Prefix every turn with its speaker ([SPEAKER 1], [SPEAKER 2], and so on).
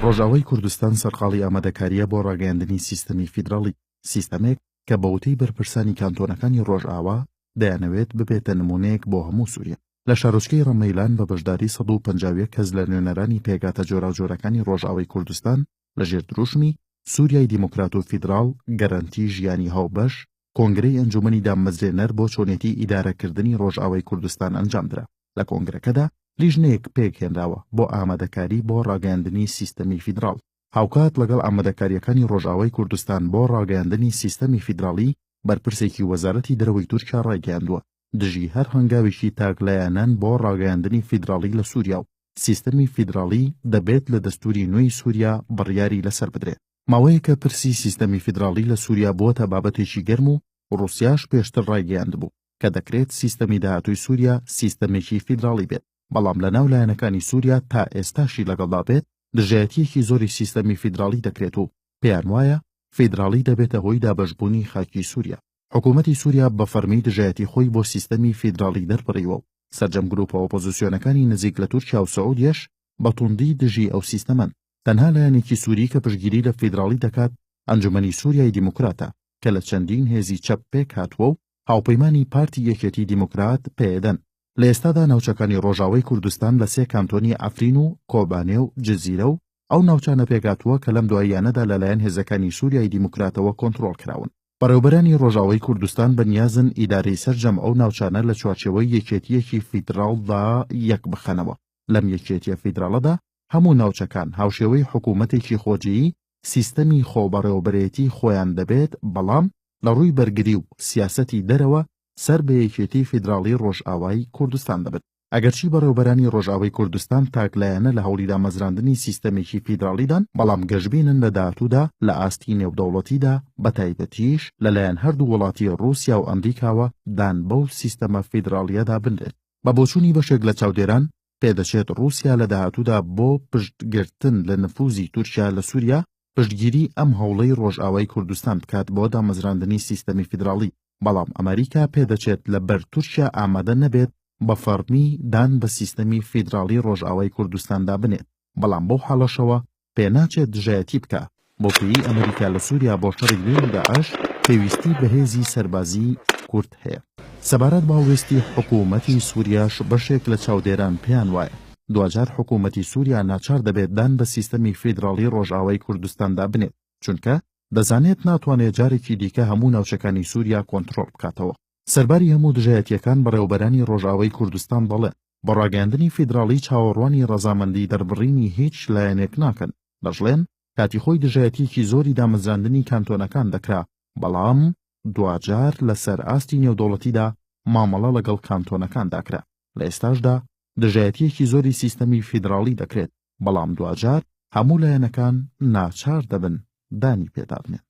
[SPEAKER 1] ڕۆژاوای کوردستان سەرقاڵی ئامادەکاریە بۆ ڕاگەیاندنی سیستەمی فیدراڵی، سیستەمێک کە بەوتەی بەرپرسانی کانتۆنەکانی ڕۆژئاوا دەیانەوێت ببێتە نمونەیەک بۆ هەموو سووریا. لە شارۆچکەی ڕەمەیلان بە بەشداری 151 کەس لە نوێنەرانی پێگاتە جۆراوجۆرەکانی ڕۆژئاوای کوردستان لەژێر دروشمی سووریای دیموکرات و فیدراڵ گەرانتی ژیانی هاوبەش کۆنگرەی ئەنجومەنی دامەزرێنەر بۆ چۆنێتی ئیدارەکردنی ڕۆژئاوای کوردستان ئەنجامدرا. لە کۆنگرەکەدا لیژنەیەک پێکهێنراوە بۆ ئامادەکاری بۆ ڕاگەیاندنی سیستەمی فیدراڵ. هاوکات لەگەڵ ئامادەکاریەکانی ڕۆژئاوای کوردستان بۆ ڕاگەیاندنی سیستەمی فیدراڵی بەرپرسێکی وەزارەتی دەرەوەی تورکیا ڕایگەیاندووە دژی هەر هەنگاوێکی تاکلایەنان بۆ ڕاگەیاندنی فیدراڵی لە سووریا و سیستەمی فیدراڵی دەبێت لە دەستوری نوێی سووریا بڕیاری لەسەر بدرێت. ماوەیەکە پرسی سیستەمی فیدراڵی لە سووریا بووەتە بابەتێکی گەرم و ڕووسیاش پێشتر ڕایگەیاند بوو کە دەکرێت سیستەمی داهاتووی سووریا سیستەمێکی فیدراڵی بێت، بەڵام لە ناو لایەنەکانی سووریا تا ئێستاشی لەگەڵدا بێت دژایەتیەکی زۆری سیستەمی فیدراڵی دەکرێت و پێیان وایە فیدراڵی دەبێتە هۆی دابەشبوونی خاکی سووریا. حکوومەتی سووریا بە فەرمی دژایەتی خۆی بۆ سیستەمی فیدراڵی دەربڕیوە و سەرجەم گروپە ئۆپۆزیسیۆنەکانی نزیک لە تورکیا و سەعودیەش بە توندی دژی ئەو سیستەمەن. تەنها لایەنێکی سووری کە پشتگیری لە فیدراڵی دەکات ئەنجومەنی سووریای دیموکراتە کە لە چەندین هێزی چەپ پێک هاتووە و هاوپەیمانی پارتی یەکێتی دیموکرات پێدەن. لە ئێستادا ناوچەکانی ڕۆژاوای کوردستان لە 3 کانتۆنی ئەفرین و کۆبانێ و جزیرە و ئەو ناوچانە پێکهاتووە کە لەم دواییانەدا لەلایەن هێزەکانی سووریای دیموکراتەوە کۆنتڕۆڵ کراون. بەڕێوەبەرانی ڕۆژاوای کوردستان بەنیازن ئیدارەی سەرجەم ئەو ناوچانە لە چوارچێوەی یەکێتیەکی فیدراڵدا یەک بخەنەوە. لەم یەکێتیە فیدراڵەدا هەموو ناوچەکان هاوشێوەی حکوومەتێکی خۆجیی سیستەمی خۆبەڕێوەبەرێتی خۆیان دەبێت، بەڵام لە ڕووی بەرگری و سیاسەتی دەرەوە سەر بە یەکێتی فیدراڵی ڕۆژئاوای کوردستان دەبێت. ئەگەرچی بەڕێوەبەرانی ڕۆژئاوای کوردستان تاکلایەنە لە هەوڵی دامەزراندنی سیستەمێکی فیدراڵیدان، بەڵام گەشببینن لە داهاتوودا لە ئاستی نێودەوڵەتیدا بەتایبەتیش لەلایەن هەردوو وڵاتی ڕووسیا و ئەمریکاوە دان بەو سیستەمە فیدراڵیەدا بنرێت. بە بۆچوونی بەشێک لە چاودێران پێدەچێت ڕووسیا لە داهاتوودا بۆ پشتگرتن لە نفوزی تورکیا لە سووریا پشتگیری ئەم هەوڵەی ڕۆژئاوای کوردستان بکات بۆ دامەزراندنی سیستەمی فیدراڵی، بەڵام ئەمریکا پێدەچێت لە بەر تورکیا ئامادە نەبێت بە فەرمی دان بە سیستەمی فیدراڵی ڕۆژئاوای کوردستاندا بنێت، بەڵام بەو حاڵەشەوە پێناچێت دژایەتی بکە بۆ پێی ئەمریکا لە سووریا بۆ شەڕی نوێی داعش پێویستی بە هێزی سەربازی کورد هەیە. سەبارەت بە هەڵوێستی حکوومەتی سووریاش بەشێک لە چاودێران پێیان وایە دوجار حکوومەتی سووریا ناچار دەبێت دان بە سیستەمی فیدراڵی ڕۆژئاوای کوردستاندا بنێت، چونکە دەزانێت ناتوانێت جارێکی دیکە هەموو ناوچەکانی سووریا کۆنتڕۆڵ بکاتەوە. سەرباری هەموو دژایەتیەکان بەڕێوەبەرانی ڕۆژئاوای کوردستان دەڵێن بە ڕاگەیاندنی فیدراڵی چاوەڕوانی ڕەزامەندی دەربڕینی هیچ لایەنێک ناکەن. دەژڵێن کاتی خۆی دژایەتیەکی زۆری دامەزراندنی کانتۆنەکان دەکرا، بەڵام دوجار لەسەر ئاستی نێودەوڵەتیدا مامەڵە لەگەڵ کانتۆنەکان داکرا. لە ئێستاشدا دژایەتیەکی زۆری سیستەمی فیدراڵی دەکرێت، بەڵام دوجار هەموو لایەنەکان ناچار دەبن دانی پێدا بنێن.